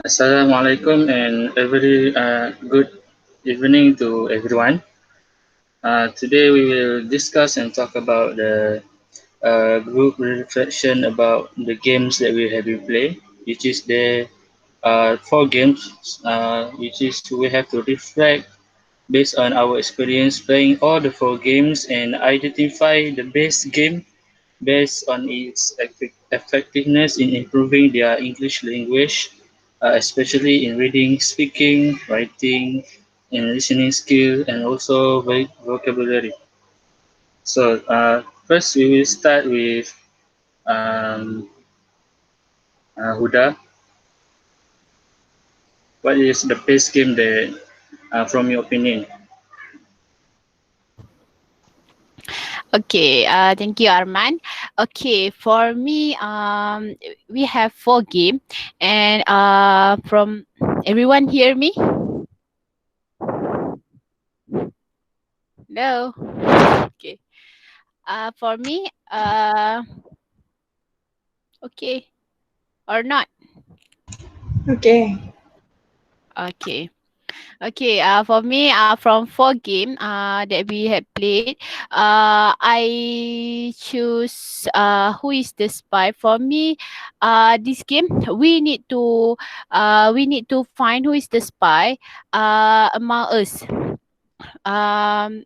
Assalamualaikum and a very good evening to everyone. Today we will discuss and talk about the group reflection about the games that we have been play, which is the four games, which is we have to reflect based on our experience playing all the four games and identify the best game based on its effectiveness in improving their English language, especially in reading, speaking, writing, and listening skill, and also vocabulary. So first we will start with um, Huda. What is the best game that, from your opinion? Okay, thank you, Arman. Okay, for me, we have four game, and from everyone hear me? No. Okay. For me, okay or not? Okay. Okay. Okay, for me, from four game that we have played, I choose who is the spy. For me, this game we need to find who is the spy among us. Um,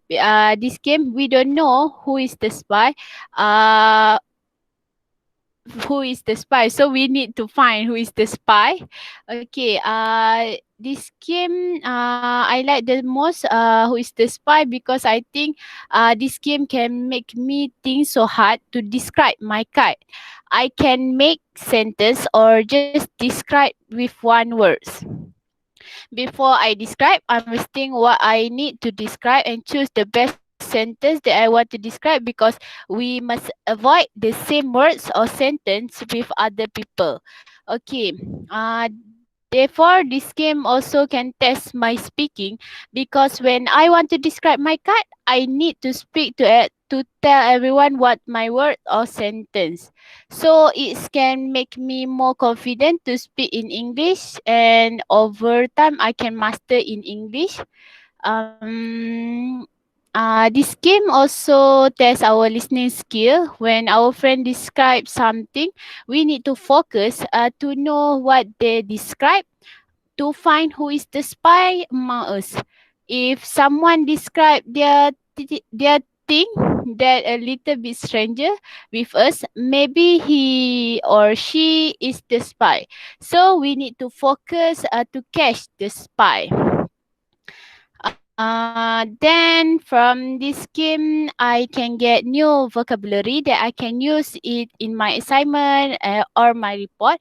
this game we don't know who is the spy. Uh, who is the spy, so we need to find who is the spy. Okay, this game I like the most who is the spy, because I think this game can make me think so hard to describe my cat. I can make sentence or just describe with one words. Before I describe, I must think what I need to describe and choose the best sentence that I want to describe, because we must avoid the same words or sentence with other people. Okay. Therefore, this game also can test my speaking, because when I want to describe my cat, I need to speak to tell everyone what my word or sentence. So it can make me more confident to speak in English, and over time I can master in English. Um, this game also tests our listening skill. When our friend describes something, we need to focus to know what they describe, to find who is the spy among us. If someone describe their thing that a little bit stranger with us, maybe he or she is the spy. So we need to focus to catch the spy. Then from this game, I can get new vocabulary that I can use it in my assignment or my report.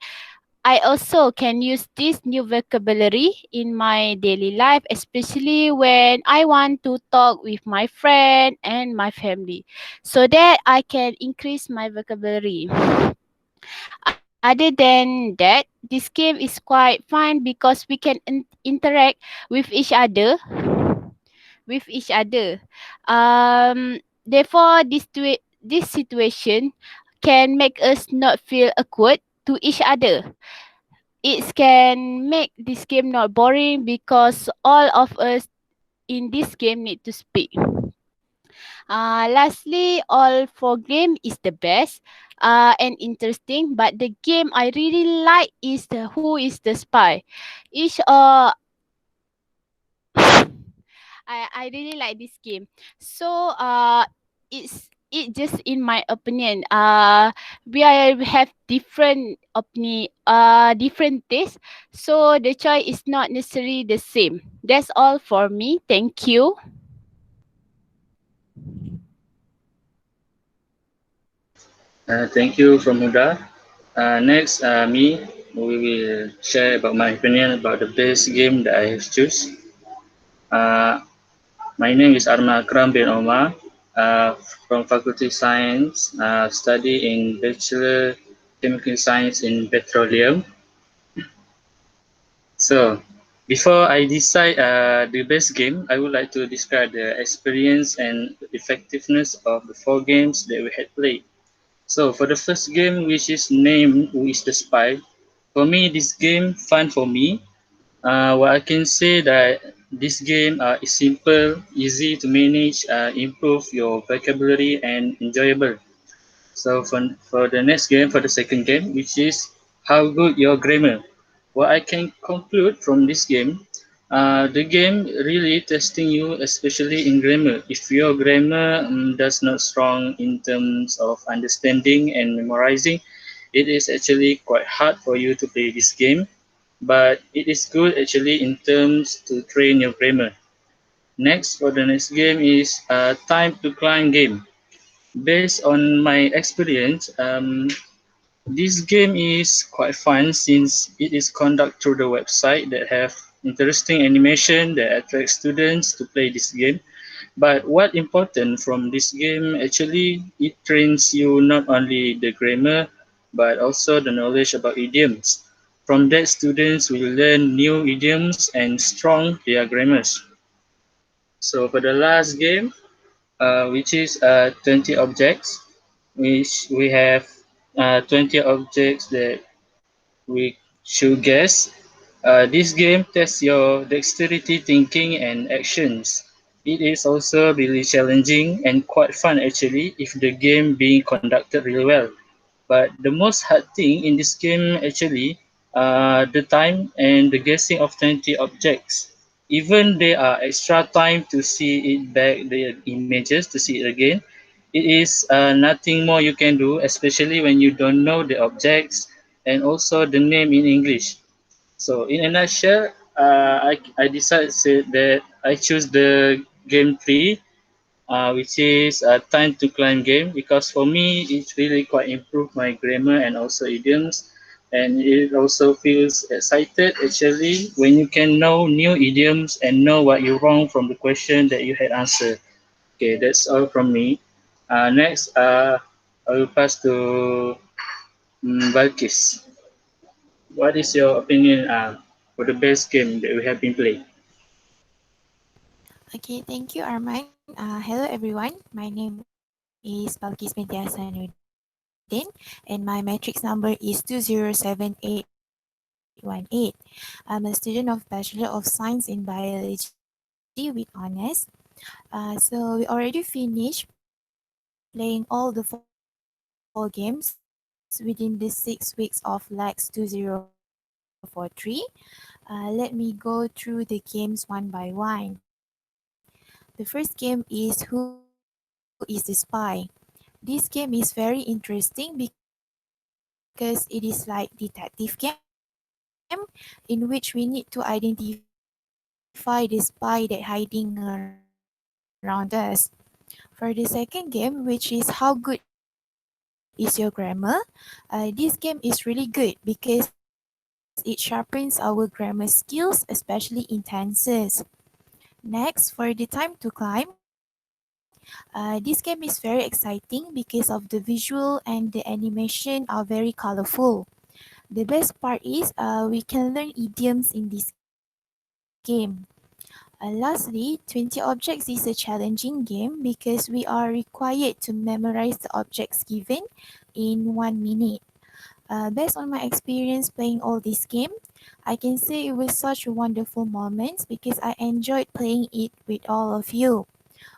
I also can use this new vocabulary in my daily life, especially when I want to talk with my friend and my family, so that I can increase my vocabulary. Other than that, this game is quite fun because we can interact with each other. With each other. Therefore, this situation can make us not feel awkward to each other. It can make this game not boring, because all of us in this game need to speak. Lastly, all four game is the best and interesting, but the game I really like is the Who is the Spy. Each I really like this game. So it just in my opinion. We have different different tastes. So the choice is not necessarily the same. That's all for me. Thank you. Thank you from Huda. Next, me, we will share about my opinion about the best game that I have choose. Uh, My name is Arma Akram bin Omar from Faculty Science, study in Bachelor Chemical Science in Petroleum. So, before I decide the best game, I would like to describe the experience and effectiveness of the four games that we had played. So, for the first game, which is named Who is the Spy? For me, this game fun for me. What I can say that this game is simple, easy to manage, improve your vocabulary and enjoyable. So for the next game, for the second game, which is how good your grammar. What I can conclude from this game, the game really testing you, especially in grammar. If your grammar does not strong in terms of understanding and memorizing, it is actually quite hard for you to play this game. But it is good actually in terms to train your grammar. Next, for the next game is time to climb game. Based on my experience, this game is quite fun since it is conducted through the website that have interesting animation that attract students to play this game. But what important from this game actually it trains you not only the grammar but also the knowledge about idioms. From that students will learn new idioms and strong their grammars. So for the last game, which is 20 objects, which we have 20 objects that we should guess. This game tests your dexterity thinking and actions. It is also really challenging and quite fun actually if the game being conducted really well. But the most hard thing in this game actually the time and the guessing of 20 objects. Even there are extra time to see it back the images to see it again. It is nothing more you can do, especially when you don't know the objects and also the name in English. So in a nutshell, I decided that I choose the game three, which is a time to climb game because for me it really quite improved my grammar and also idioms, and it also feels excited actually when you can know new idioms and know what you wrong from the question that you had answered. Okay, that's all from me. Next, I will pass to Balkis. What is your opinion for the best game that we have been playing? Okay, thank you, Arman. Hello, everyone. My name is Balkis Mediasanuddin, and my matrix number is 2078818. I'm a student of Bachelor of Science in Biology with honors. So we already finished playing all the 4 games within the 6 weeks of LAX 2043. Let me go through the games one by one. The first game is Who is the Spy? This game is very interesting because it is like detective game, in which we need to identify the spy that hiding around us. For the second game, which is How Good Is Your Grammar? This game is very exciting because it helps me to improve my English skills, especially in tenses. For the second game, which is How Good Is Your Grammar? This game is really good because it sharpens our grammar skills, especially in tenses. Next, for the time to climb, this game is very exciting because of the visual and the animation are very colorful. The best part is we can learn idioms in this game. Lastly, 20 objects is a challenging game because we are required to memorize the objects given in 1 minute. Based on my experience playing all this game, I can say it was such a wonderful moment because I enjoyed playing it with all of you.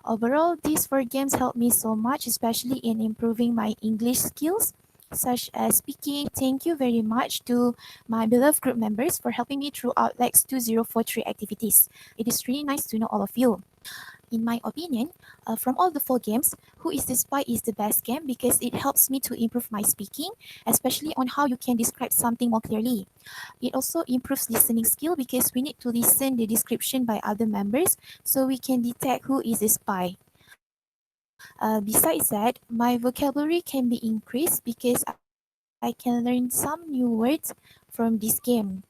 Overall, these 4 games helped me so much, especially in improving my English skills, such as speaking. Thank you very much to my beloved group members for helping me throughout LAX 2043 activities. It is really nice to know all of you. In my opinion, from all the 4 games, Who is the Spy is the best game because it helps me to improve my speaking, especially on how you can describe something more clearly. It also improves listening skill because we need to listen the description by other members so we can detect who is the spy. Besides that, my vocabulary can be increased because I can learn some new words from this game.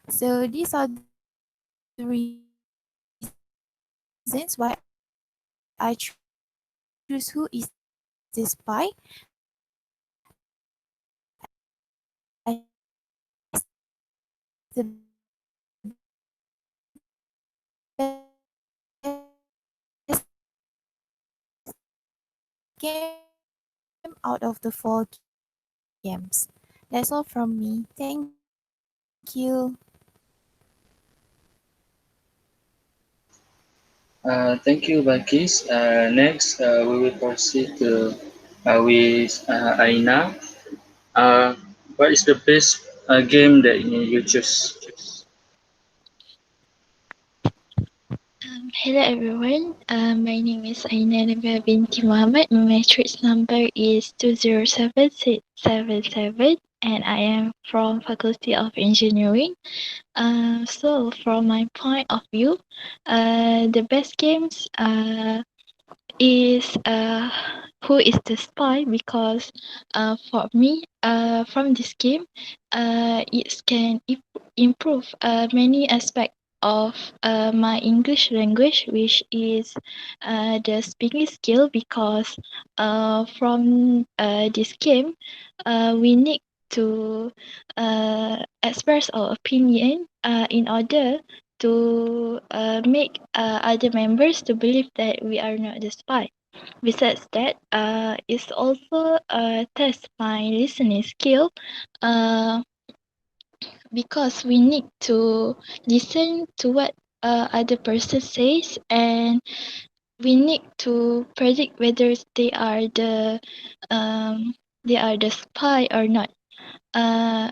So these are the reasons why I choose Who is the Spy as the best game. I hope you all enjoy playing this game. Thank you very much. That's all from me. Thank you. Thank you. Thank you, Balkis. Next, we will proceed to with Aina. Uh, what is the best game that you choose? Hello everyone. My name is Aina Nabila binti Muhammad. My matrix number is 207677 and I am from Faculty of Engineering. So from my point of view, the best games is who is the spy because for me from this game it can improve many aspects of my English language, which is the speaking skill because from this game we need to express our opinion in order to make other members to believe that we are not the spy. Besides that, it's also test my listening skill uh, because we need to listen to what other person says and we need to predict whether um, they are the spy or not. Uh,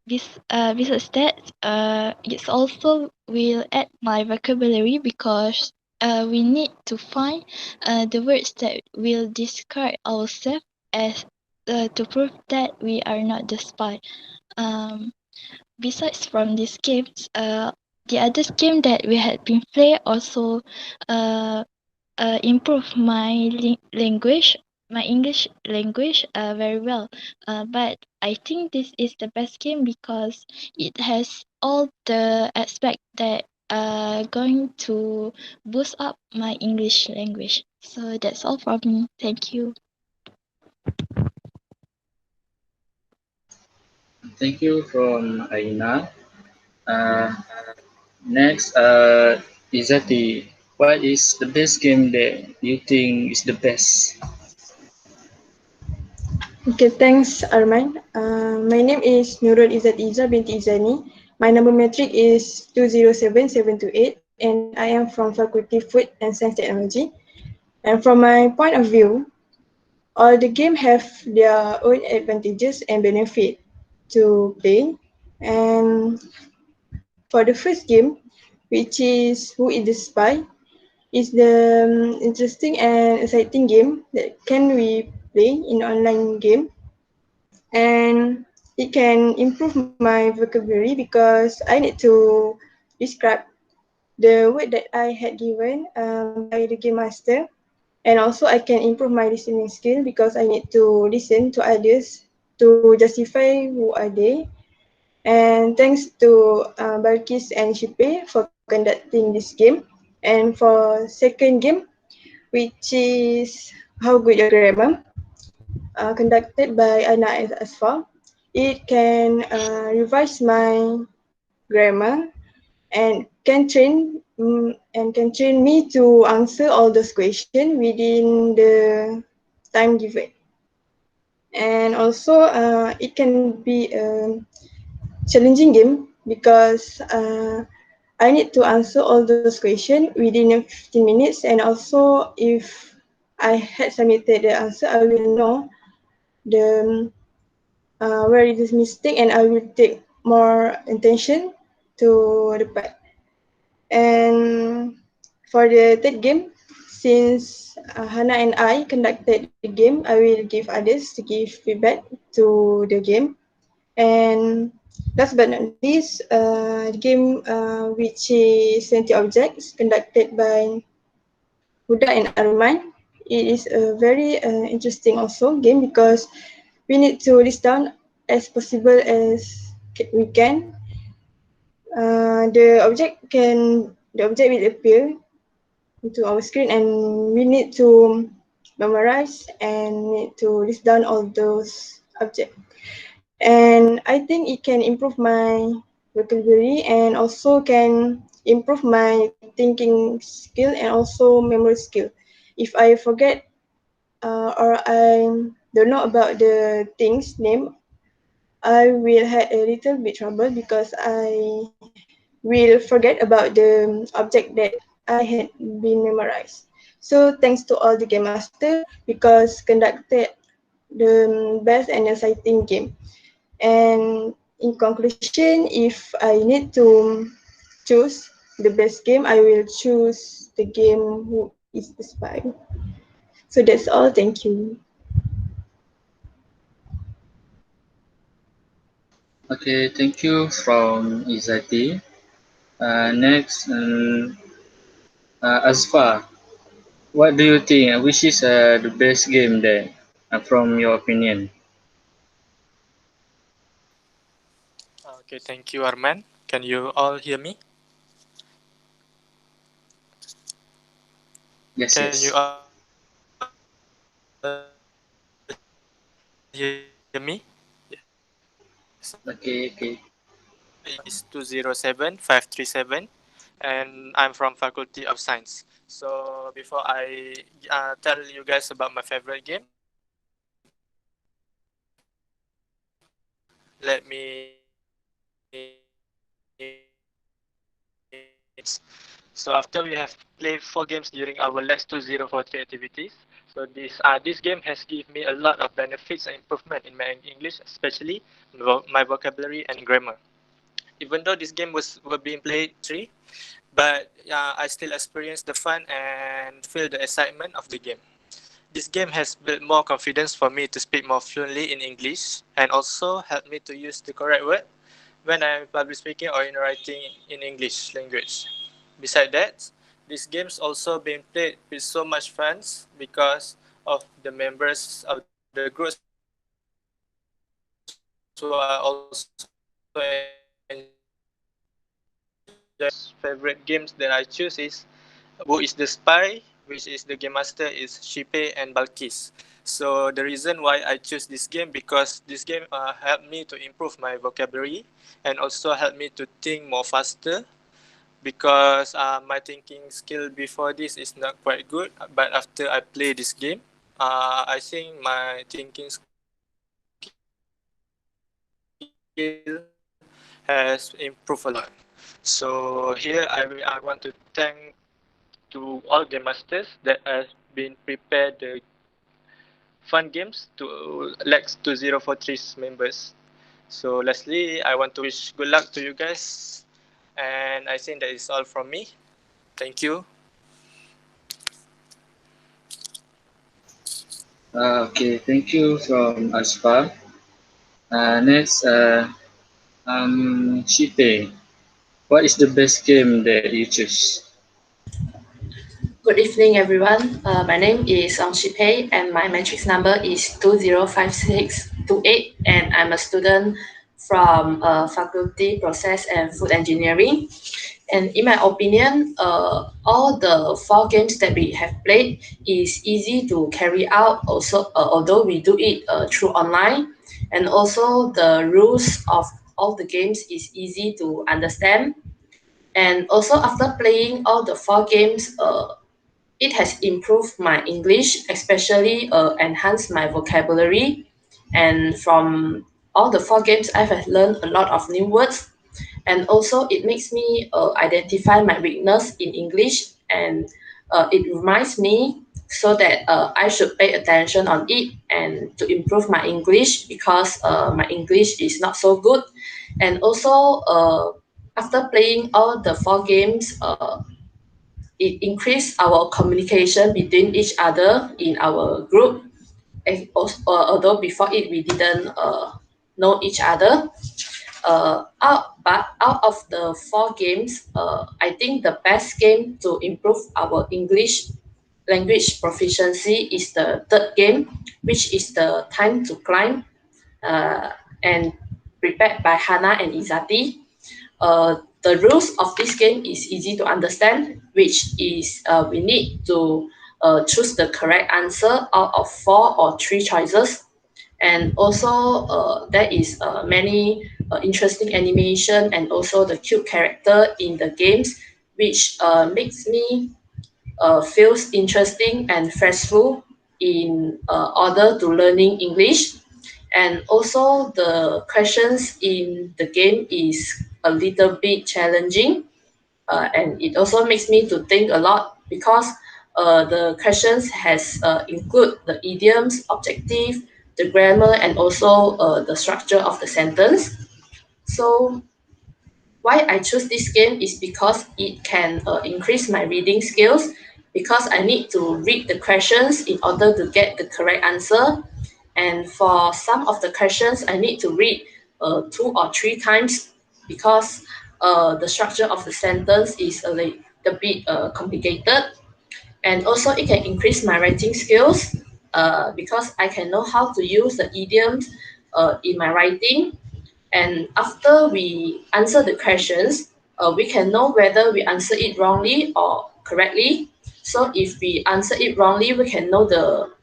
besides that, it's also will add my vocabulary because we need to find the words that will describe ourselves as to prove that we are not the spy. Um, besides from these games, the other game that we had been play also uh, improve my language, my English language very well. But I think this is the best game because it has all the aspect that going to boost up my English language. So that's all from me. Thank you. Thank you from Aina. Uh, Next, Izati, what is the best game that you think is the best? Okay, thanks Arman. My name is Nurul Izzat Iza binti Izani. My number metric is 207728 and I am from Faculty Food and Science Technology. And from my point of view, all the game have their own advantages and benefit to play. And for the first game, which is Who is the Spy, is the interesting and exciting game that can we play in online game, and it can improve my vocabulary because I need to describe the word that I had given by the game master, and also I can improve my listening skill because I need to listen to others to justify who are they. And thanks to Balkis and Shipe for conducting this game. And for second game, which is How Good Your Grammar, conducted by Ana Asfar. It can revise my grammar and can train me to answer all those questions within the time given. And also, it can be a challenging game because I need to answer all those questions within 15 minutes. And also, if I had submitted the answer, I will know the where it is mistake, and I will take more attention to the part. And for the third game, since Hana and I conducted the game, I will give others to give feedback to the game. And last but not least, the game which is 20 objects conducted by Huda and Arman. It is a very interesting also game because we need to list down as possible as we can. The object will appear into our screen, and we need to memorize and need to list down all those objects. And I think it can improve my vocabulary and also can improve my thinking skill and also memory skill. If I forget or I don't know about the things name, I will have a little bit trouble because I will forget about the object that I had been memorized. So thanks to all the game master because conducted the best and exciting game. And in conclusion, if I need to choose the best game, I will choose the game Who is the Spy. So that's all. Thank you. Okay, thank you from Izati. Next, Asfa, what do you think? Which is the best game there, from your opinion? Okay, thank you, Arman. Can you all hear me? Yes, Can you yes. all hear me? Yes. Okay, okay. Is 207-537, and I'm from Faculty of Science. So before I tell you guys about my favorite game, let me so after we have played 4 games during our LAX 2043 activities, so this game has given me a lot of benefits and improvement in my English, especially my vocabulary and grammar. Even though this game were being played three, but I still experience the fun and feel the excitement of the game. This game has built more confidence for me to speak more fluently in English and also helped me to use the correct word when I'm public speaking or in writing in English language. Besides that, this game's also been played with so much fun because of the members of the groups who are also enjoying the game. So favorite games that I choose is Who is the Spy, which is the game master is Shipe and Balkis. So the reason why I choose this game because this game helped me to improve my vocabulary and also helped me to think more faster because my thinking skill before this is not quite good. But after I play this game, I think my thinking skill has improved a lot. So here I want to thank to all game masters that have been prepared the fun games to LAX 2043's members. So lastly, I want to wish good luck to you guys, and I think that is all from me. Thank you. Okay, thank you from Asfa. Next, Shipe, what is the best game that you choose? Good evening, everyone. My name is Shipei, and my matrix number is 205628, and I'm a student from Faculty Process and Food Engineering. And in my opinion, all the 4 games that we have played is easy to carry out. Also, although we do it through online, and also the rules of all the games is easy to understand. And also, after playing all the 4 games, it has improved my English, especially enhanced my vocabulary. And from all the 4 games, I have learned a lot of new words. And also, it makes me identify my weakness in English, and it reminds me so that I should pay attention on it and to improve my English because my English is not so good. And also, after playing all the 4 games, it increased our communication between each other in our group. And also, although before it we didn't know each other. But out of the 4 games, I think the best game to improve our English language proficiency is the third game, which is the Time to Climb, uh, and prepared by Hannah and Izati. The rules of this game is easy to understand, which is we need to choose the correct answer out of 4 or 3 choices. And also, there is many interesting animation and also the cute character in the games, which makes me feels interesting and freshful in order to learning English. And also the questions in the game is a little bit challenging, and it also makes me to think a lot because the questions has include the idioms, objective, the grammar, and also the structure of the sentence. So why I choose this game is because it can increase my reading skills, because I need to read the questions in order to get the correct answer. And for some of the questions, I need to read two or three times because the structure of the sentence is a bit complicated. And also, it can increase my writing skills because I can know how to use the idioms in my writing. And after we answer the questions, we can know whether we answer it wrongly or correctly. So if we answer it wrongly, we can know the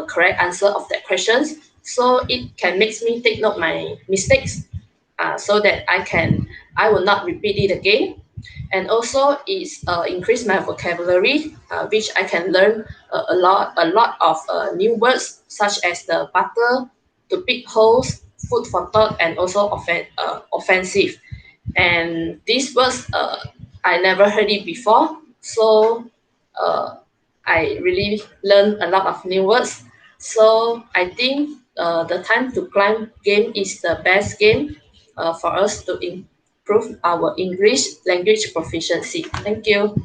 correct answer of that questions. So it can makes me take note my mistakes, so that I will not repeat it again. And also it's increase my vocabulary, which I can learn a lot of new words such as the butter, to pick holes, food for thought, and also offensive. And these words I never heard it before, so uh, I really learned a lot of new words. So I think the time to climb game is the best game for us to improve our English language proficiency. Thank you.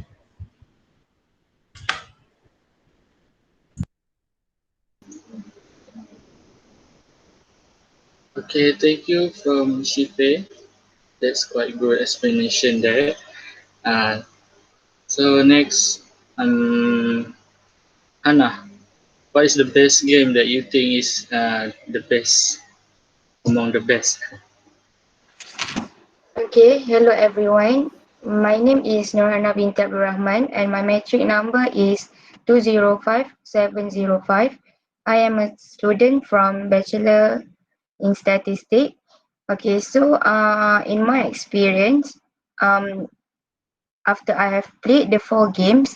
Okay, thank you from Shipe. That's quite good explanation there. Uh, so next, Hannah, what is the best game that you think is the best among the best? Okay, hello everyone. My name is Nurhana binti Abdul Rahman and my metric number is 205705. I am a student from Bachelor in Statistics. Okay, so in my experience, um, after I have played the four games,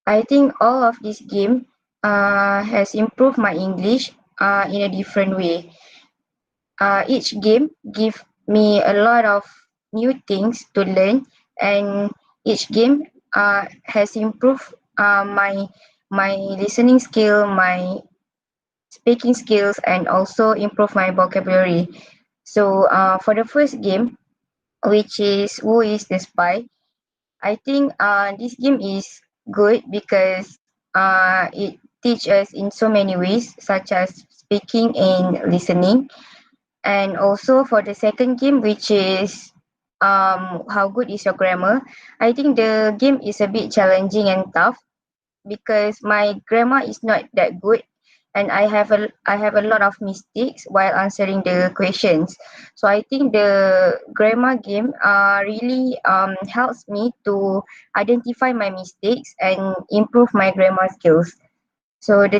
I think all of this game has improved my English in a different way. Each game give me a lot of new things to learn, and each game has improved my listening skill, my speaking skills, and also improve my vocabulary. So for the first game, which is Who is the Spy, I think this game is good because it teach us in so many ways, such as speaking and listening. And also for the second game, which is how good is your grammar, I think the game is a bit challenging and tough because my grammar is not that good, and I have a lot of mistakes while answering the questions. So I think the grammar game really helps me to identify my mistakes and improve my grammar skills. So the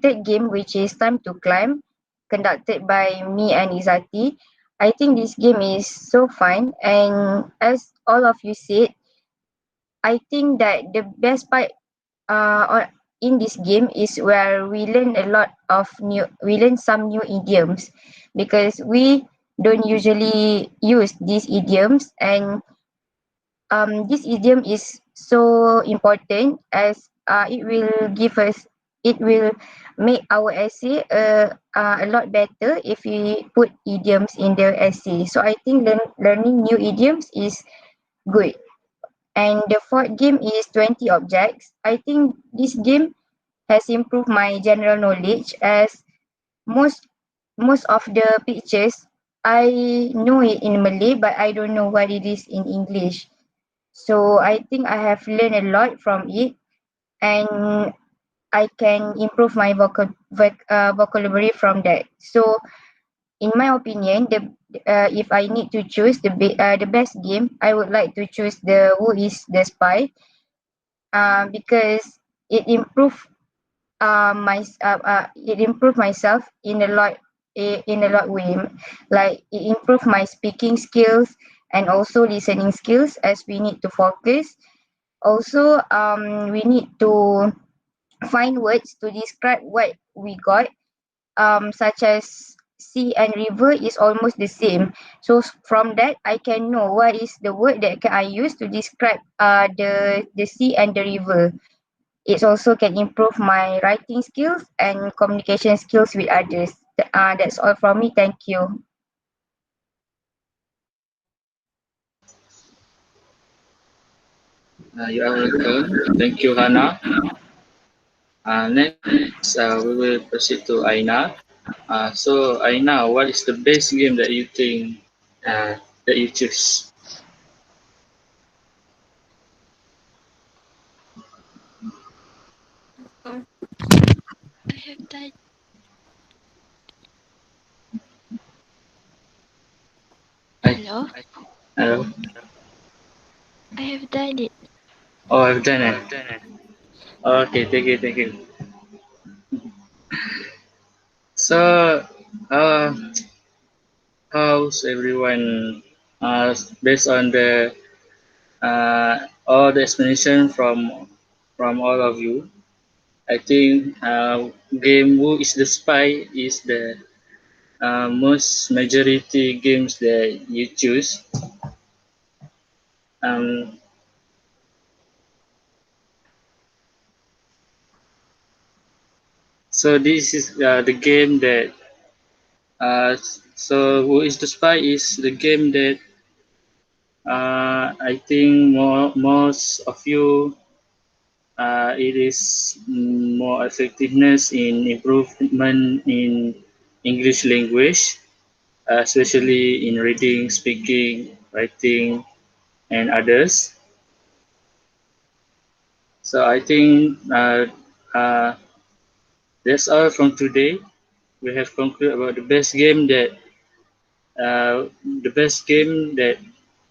third game, which is Time to Climb, conducted by me and Izati, I think this game is so fun. And as all of you said, I think that the best part in this game is where we learn some new idioms because we don't usually use these idioms, and this idiom is so important as it will make our essay a lot better if we put idioms in the essay. So I think learning new idioms is good. And the fourth game is 20 objects. I think this game has improved my general knowledge as most most of the pictures I know it in Malay, but I don't know what it is in English. So I think I have learned a lot from it, and I can improve my vocabulary from that. So in my opinion, if I need to choose the best game, I would like to choose the Who is the Spy, because it improve it improved myself in a lot way. Like it improved my speaking skills and also listening skills, as we need to focus. Also, we need to find words to describe what we got, such as sea and river is almost the same. So from that, I can know what is the word that I use to describe the sea and the river. It also can improve my writing skills and communication skills with others. That's all from me. Thank you. You are welcome. Thank you, Hana. Next, we will proceed to Aina. So, Aina, what is the best game that you think that you choose? I have died. I, Hello? hello? I have died it. Oh, I've done it. Okay, thank you, thank you. So, uh, how's everyone? Based on the all the explanation from all of you, I think game Who is the Spy is the most majority games that you choose. Um, so this is the game that so Who is the Spy is the game that I think most of you it is more effectiveness in improvement in English language, especially in reading, speaking, writing, and others. So I think uh, that's all from today. We have concluded about the best game that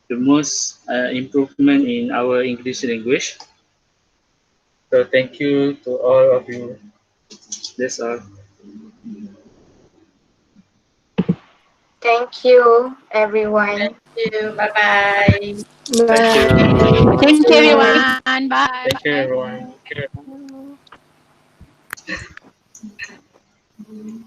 the most improvement in our English language. So thank you to all of you. That's all. Thank you, everyone. Thank you. Bye bye. Thank Bye. you. Thank you, You. everyone. Bye. Thank you, everyone. Bye.